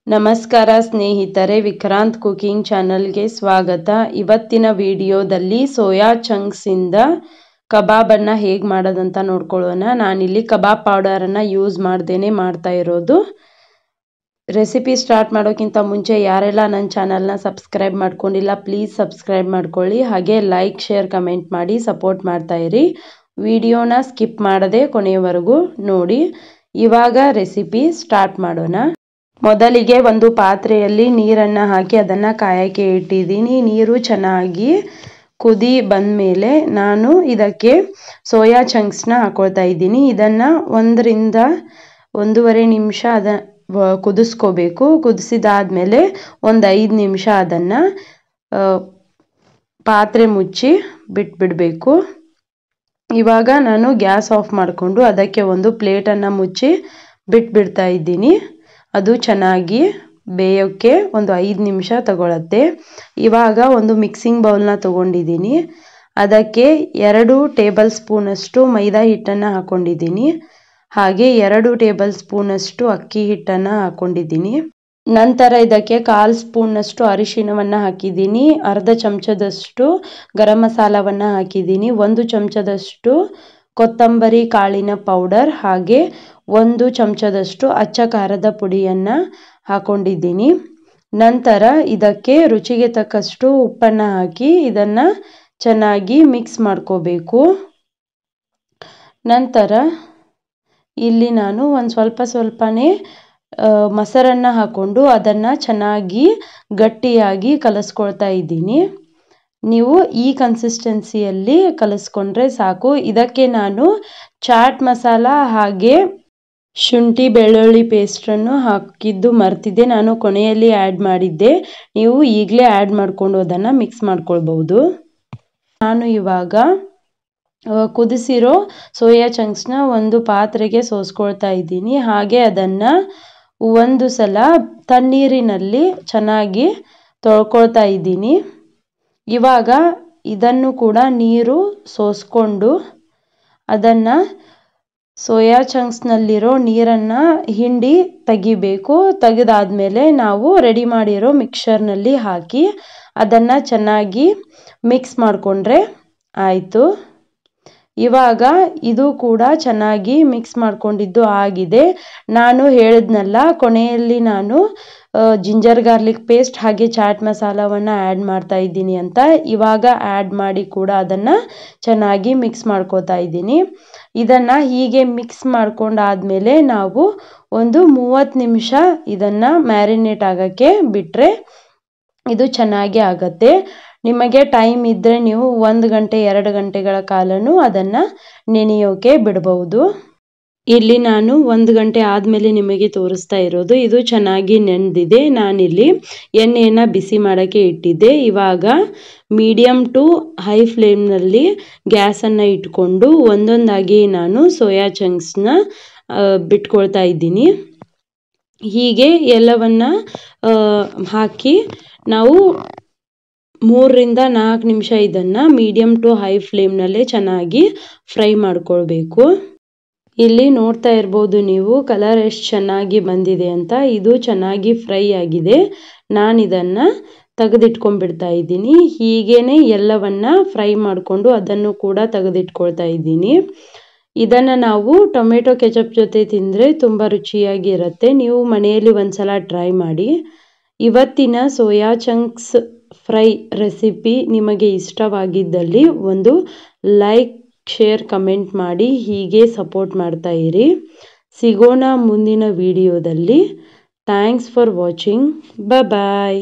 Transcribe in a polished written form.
ನಮಸ್ಕಾರ ಸ್ನೇಹಿತರೆ, ವಿಕ್ರಾಂತ್ ಕುಕಿಂಗ್ ಚಾನಲ್ಗೆ ಸ್ವಾಗತ. ಇವತ್ತಿನ ವಿಡಿಯೋದಲ್ಲಿ ಸೋಯಾ ಚಂಕ್ಸ್ ಇಂದ ಕಬಾಬನ್ನು ಹೇಗೆ ಮಾಡೋದಂತ ನೋಡ್ಕೊಳ್ಳೋಣ. ನಾನಿಲ್ಲಿ ಕಬಾಬ್ ಪೌಡರನ್ನು ಯೂಸ್ ಮಾಡ್ದೇನೆ ಮಾಡ್ತಾ ಇರೋದು. ರೆಸಿಪಿ ಸ್ಟಾರ್ಟ್ ಮಾಡೋಕ್ಕಿಂತ ಮುಂಚೆ ಯಾರೆಲ್ಲ ನನ್ನ ಚಾನಲ್ನ ಸಬ್ಸ್ಕ್ರೈಬ್ ಮಾಡ್ಕೊಂಡಿಲ್ಲ ಪ್ಲೀಸ್ ಸಬ್ಸ್ಕ್ರೈಬ್ ಮಾಡ್ಕೊಳ್ಳಿ. ಹಾಗೆ ಲೈಕ್, ಶೇರ್, ಕಮೆಂಟ್ ಮಾಡಿ ಸಪೋರ್ಟ್ ಮಾಡ್ತಾ ಇರಿ. ವಿಡಿಯೋನ ಸ್ಕಿಪ್ ಮಾಡದೆ ಕೊನೆಯವರೆಗೂ ನೋಡಿ. ಇವಾಗ ರೆಸಿಪಿ ಸ್ಟಾರ್ಟ್ ಮಾಡೋಣ. ಮೊದಲಿಗೆ ಒಂದು ಪಾತ್ರೆಯಲ್ಲಿ ನೀರನ್ನು ಹಾಕಿ ಅದನ್ನು ಕಾಯಕ್ಕೆ ಇಟ್ಟಿದ್ದೀನಿ. ನೀರು ಚೆನ್ನಾಗಿ ಕುದಿ ಬಂದ ಮೇಲೆ ನಾನು ಇದಕ್ಕೆ ಸೋಯಾ ಚಂಕ್ಸ್ನ ಹಾಕೊಳ್ತಾ ಇದ್ದೀನಿ. ಇದನ್ನು 1 ರಿಂದ 1.5 ನಿಮಿಷ ಕುದಿಸ್ಕೋಬೇಕು. ಕುದಿಸಿದಾದ್ಮೇಲೆ ಒಂದು 5 ನಿಮಿಷ ಅದನ್ನು ಪಾತ್ರೆ ಮುಚ್ಚಿ ಬಿಟ್ಬಿಡಬೇಕು. ಇವಾಗ ನಾನು ಗ್ಯಾಸ್ ಆಫ್ ಮಾಡಿಕೊಂಡು ಅದಕ್ಕೆ ಒಂದು ಪ್ಲೇಟನ್ನು ಮುಚ್ಚಿ ಬಿಟ್ಬಿಡ್ತಾ ಇದ್ದೀನಿ. ಅದು ಚೆನ್ನಾಗಿ ಬೇಯೋಕ್ಕೆ ಒಂದು 5 ನಿಮಿಷ ತಗೊಳುತ್ತೆ. ಇವಾಗ ಒಂದು ಮಿಕ್ಸಿಂಗ್ ಬೌಲ್ನ ತಗೊಂಡಿದ್ದೀನಿ. ಅದಕ್ಕೆ 2 ಟೇಬಲ್ ಸ್ಪೂನಷ್ಟು ಮೈದಾ ಹಿಟ್ಟನ್ನು ಹಾಕ್ಕೊಂಡಿದ್ದೀನಿ. ಹಾಗೆ 2 ಟೇಬಲ್ ಸ್ಪೂನಷ್ಟು ಅಕ್ಕಿ ಹಿಟ್ಟನ್ನು ಹಾಕ್ಕೊಂಡಿದ್ದೀನಿ. ನಂತರ ಇದಕ್ಕೆ 1/4 ಸ್ಪೂನಷ್ಟು ಅರಿಶಿಣವನ್ನು ಹಾಕಿದ್ದೀನಿ. ಅರ್ಧ ಚಮಚದಷ್ಟು ಗರಂ ಮಸಾಲವನ್ನು ಹಾಕಿದ್ದೀನಿ. 1 ಚಮಚದಷ್ಟು ಕೊತ್ತಂಬರಿ ಕಾಳಿನ ಪೌಡರ್ ಹಾಗೆ 1 ಚಮಚದಷ್ಟು ಅಚ್ಚ ಖಾರದ ಪುಡಿಯನ್ನು ಹಾಕೊಂಡಿದ್ದೀನಿ. ನಂತರ ಇದಕ್ಕೆ ರುಚಿಗೆ ತಕ್ಕಷ್ಟು ಉಪ್ಪನ್ನು ಹಾಕಿ ಇದನ್ನು ಚೆನ್ನಾಗಿ ಮಿಕ್ಸ್ ಮಾಡ್ಕೋಬೇಕು. ನಂತರ ಇಲ್ಲಿ ನಾನು ಒಂದು ಸ್ವಲ್ಪನೇ ಮೊಸರನ್ನು ಹಾಕ್ಕೊಂಡು ಅದನ್ನು ಚೆನ್ನಾಗಿ ಗಟ್ಟಿಯಾಗಿ ಕಲಿಸ್ಕೊಳ್ತಾ ಇದ್ದೀನಿ. ನೀವು ಈ ಕನ್ಸಿಸ್ಟೆನ್ಸಿಯಲ್ಲಿ ಕಲಿಸ್ಕೊಂಡ್ರೆ ಸಾಕು. ಇದಕ್ಕೆ ನಾನು ಚಾಟ್ ಮಸಾಲ ಹಾಗೆ ಶುಂಠಿ ಬೆಳ್ಳುಳ್ಳಿ ಪೇಸ್ಟನ್ನು ಹಾಕಿದ್ದು ಮರ್ತಿದ್ದೆ. ನಾನು ಕೊನೆಯಲ್ಲಿ ಆ್ಯಡ್ ಮಾಡಿದ್ದೆ. ನೀವು ಈಗಲೇ ಆ್ಯಡ್ ಮಾಡಿಕೊಂಡು ಅದನ್ನು ಮಿಕ್ಸ್ ಮಾಡ್ಕೊಳ್ಬಹುದು. ನಾನು ಇವಾಗ ಕುದಿಸಿರೋ ಸೋಯಾ ಚಂಕ್ಸ್ನ ಒಂದು ಪಾತ್ರೆಗೆ ಸೋಸ್ಕೊಳ್ತಾ ಇದ್ದೀನಿ. ಹಾಗೆ ಅದನ್ನು ಒಂದು ಸಲ ತಣ್ಣೀರಿನಲ್ಲಿ ಚೆನ್ನಾಗಿ ತೊಳ್ಕೊಳ್ತಾ ಇದ್ದೀನಿ. ಇವಾಗ ಇದನ್ನು ಕೂಡ ನೀರು ಸೋಸ್ಕೊಂಡು ಅದನ್ನು ಸೋಯಾ ಚಂಕ್ಸ್ನಲ್ಲಿರೋ ನೀರನ್ನು ಹಿಂಡಿ ತೆಗಿಬೇಕು. ತೆಗೆದಾದ್ಮೇಲೆ ನಾವು ರೆಡಿ ಮಾಡಿರೋ ಮಿಕ್ಸರ್ನಲ್ಲಿ ಹಾಕಿ ಅದನ್ನು ಚೆನ್ನಾಗಿ ಮಿಕ್ಸ್ ಮಾಡಿಕೊಂಡ್ರೆ ಆಯಿತು. ಇವಾಗ ಇದು ಕೂಡ ಚೆನ್ನಾಗಿ ಮಿಕ್ಸ್ ಮಾಡ್ಕೊಂಡಿದ್ದು ಆಗಿದೆ. ನಾನು ಹೇಳಿದ್ನಲ್ಲ ಕೊನೆಯಲ್ಲಿ ನಾನು ಜಿಂಜರ್ ಗಾರ್ಲಿಕ್ ಪೇಸ್ಟ್ ಹಾಗೆ ಚಾಟ್ ಮಸಾಲವನ್ನು ಆ್ಯಡ್ ಮಾಡ್ತಾ ಇದ್ದೀನಿ ಅಂತ. ಇವಾಗ ಆ್ಯಡ್ ಮಾಡಿ ಕೂಡ ಅದನ್ನು ಚೆನ್ನಾಗಿ ಮಿಕ್ಸ್ ಮಾಡ್ಕೋತಾ ಇದ್ದೀನಿ. ಇದನ್ನು ಹೀಗೆ ಮಿಕ್ಸ್ ಮಾಡ್ಕೊಂಡಾದ್ಮೇಲೆ ನಾವು ಒಂದು 30 ನಿಮಿಷ ಇದನ್ನು ಮ್ಯಾರಿನೇಟ್ ಆಗೋಕ್ಕೆ ಬಿಟ್ಟರೆ ಇದು ಚೆನ್ನಾಗಿ ಆಗುತ್ತೆ. ನಿಮಗೆ ಟೈಮ್ ಇದ್ದರೆ ನೀವು 1 ಗಂಟೆ 2 ಗಂಟೆಗಳ ಕಾಲನೂ ಅದನ್ನು ನೆನೆಯೋಕೆ ಬಿಡಬಹುದು. ಇಲ್ಲಿ ನಾನು 1 ಗಂಟೆ ಆದಮೇಲೆ ನಿಮಗೆ ತೋರಿಸ್ತಾ ಇರೋದು. ಇದು ಚೆನ್ನಾಗಿ ನೆನೆದಿದೆ. ನಾನಿಲ್ಲಿ ಎಣ್ಣೆಯನ್ನು ಬಿಸಿ ಮಾಡೋಕ್ಕೆ ಇಟ್ಟಿದ್ದೆ. ಇವಾಗ ಮೀಡಿಯಮ್ ಟು ಹೈ ಫ್ಲೇಮ್ನಲ್ಲಿ ಗ್ಯಾಸನ್ನು ಇಟ್ಕೊಂಡು ಒಂದೊಂದಾಗಿ ನಾನು ಸೋಯಾ ಚಂಕ್ಸ್ನ ಬಿಟ್ಕೊಳ್ತಾ ಇದ್ದೀನಿ. ಹೀಗೆ ಎಲ್ಲವನ್ನು ಹಾಕಿ ನಾವು 3 ರಿಂದ 4 ನಿಮಿಷ ಇದನ್ನು ಮೀಡಿಯಮ್ ಟು ಹೈ ಫ್ಲೇಮ್ನಲ್ಲೇ ಚೆನ್ನಾಗಿ ಫ್ರೈ ಮಾಡ್ಕೊಳ್ಬೇಕು. ಇಲ್ಲಿ ನೋಡ್ತಾ ಇರ್ಬೋದು ನೀವು ಕಲರ್ ಎಷ್ಟು ಚೆನ್ನಾಗಿ ಬಂದಿದೆ ಅಂತ. ಇದು ಚೆನ್ನಾಗಿ ಫ್ರೈ ಆಗಿದೆ. ನಾನು ಇದನ್ನು ತೆಗೆದಿಟ್ಕೊಂಡ್ಬಿಡ್ತಾ ಇದ್ದೀನಿ. ಹೀಗೇನೆ ಎಲ್ಲವನ್ನ ಫ್ರೈ ಮಾಡಿಕೊಂಡು ಅದನ್ನು ಕೂಡ ತೆಗೆದಿಟ್ಕೊಳ್ತಾ ಇದ್ದೀನಿ. ಇದನ್ನು ನಾವು ಟೊಮೆಟೊ ಕೆಚಪ್ ಜೊತೆ ತಿಂದರೆ ತುಂಬ ರುಚಿಯಾಗಿರುತ್ತೆ. ನೀವು ಮನೆಯಲ್ಲಿ ಒಂದ್ಸಲ ಟ್ರೈ ಮಾಡಿ. ಇವತ್ತಿನ ಸೋಯಾ ಚಂಕ್ಸ್ ಫ್ರೈ ರೆಸಿಪಿ ನಿಮಗೆ ಇಷ್ಟವಾಗಿದ್ದಲ್ಲಿ ಒಂದು ಲೈಕ್, ಶೇರ್, ಕಮೆಂಟ್ ಮಾಡಿ. ಹೀಗೆ ಸಪೋರ್ಟ್ ಮಾಡ್ತಾ ಇರಿ. ಸಿಗೋಣ ಮುಂದಿನ ವಿಡಿಯೋದಲ್ಲಿ. Thanks for watching. ಬಾಯ್.